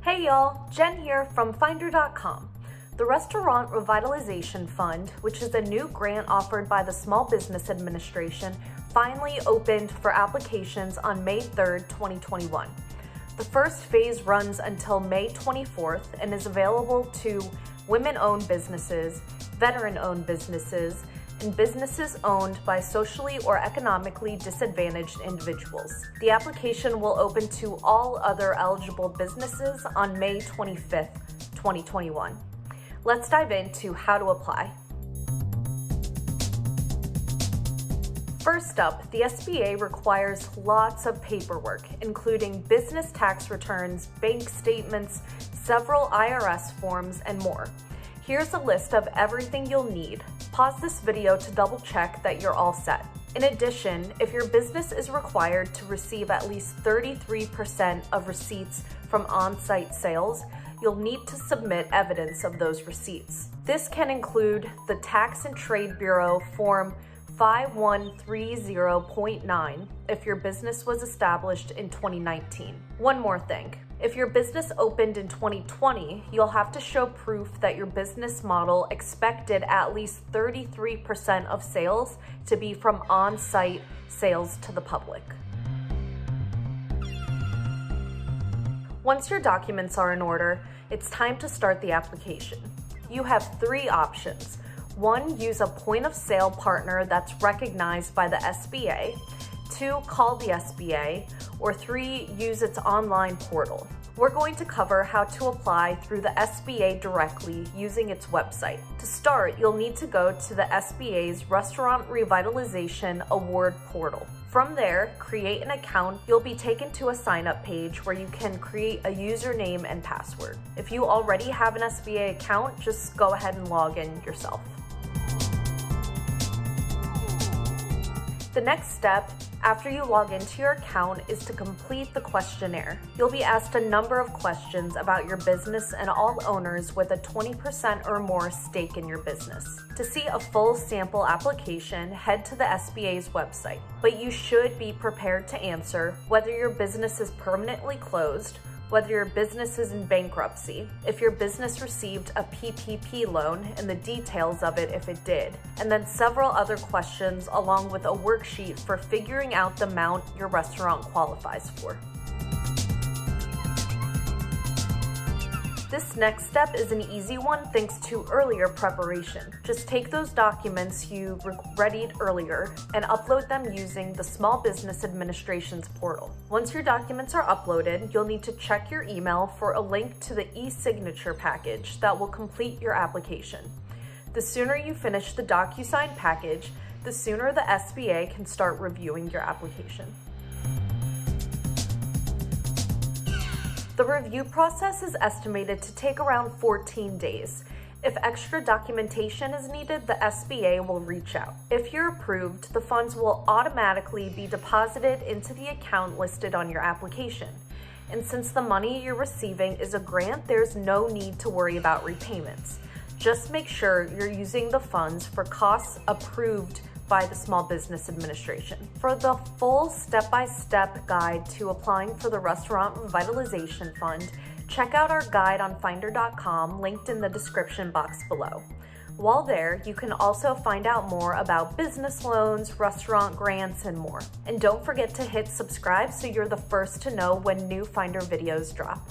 Hey y'all, Jen here from Finder.com. The Restaurant Revitalization Fund, which is a new grant offered by the Small Business Administration, finally opened for applications on May 3rd, 2021. The first phase runs until May 24th and is available to women-owned businesses, veteran-owned businesses, and businesses owned by socially or economically disadvantaged individuals. The application will open to all other eligible businesses on May 25th, 2021. Let's dive into how to apply. First up, the SBA requires lots of paperwork, including business tax returns, bank statements, several IRS forms, and more. Here's a list of everything you'll need. Pause this video to double check that you're all set. In addition, if your business is required to receive at least 33% of receipts from on-site sales, you'll need to submit evidence of those receipts. This can include the Tax and Trade Bureau Form 5130.9 if your business was established in 2019. One more thing. If your business opened in 2020, you'll have to show proof that your business model expected at least 33% of sales to be from on-site sales to the public. Once your documents are in order, it's time to start the application. You have three options. 1, use a point-of-sale partner that's recognized by the SBA. 2, call the SBA. Or 3, use its online portal. We're going to cover how to apply through the SBA directly using its website. To start, you'll need to go to the SBA's Restaurant Revitalization Award portal. From there, create an account. You'll be taken to a sign-up page where you can create a username and password. If you already have an SBA account, just go ahead and log in yourself. The next step after you log into your account is to complete the questionnaire. You'll be asked a number of questions about your business and all owners with a 20% or more stake in your business. To see a full sample application, head to the SBA's website. But you should be prepared to answer whether your business is permanently closed, whether your business is in bankruptcy, if your business received a PPP loan and the details of it if it did, and then several other questions along with a worksheet for figuring out the amount your restaurant qualifies for. This next step is an easy one thanks to earlier preparation. Just take those documents you readied earlier and upload them using the Small Business Administration's portal. Once your documents are uploaded, you'll need to check your email for a link to the e-signature package that will complete your application. The sooner you finish the DocuSign package, the sooner the SBA can start reviewing your application. The review process is estimated to take around 14 days. If extra documentation is needed, the SBA will reach out. If you're approved, the funds will automatically be deposited into the account listed on your application. And since the money you're receiving is a grant, there's no need to worry about repayments. Just make sure you're using the funds for costs approved by the Small Business Administration. For the full step-by-step guide to applying for the Restaurant Revitalization Fund, check out our guide on Finder.com, linked in the description box below. While there, you can also find out more about business loans, restaurant grants, and more. And don't forget to hit subscribe so you're the first to know when new Finder videos drop.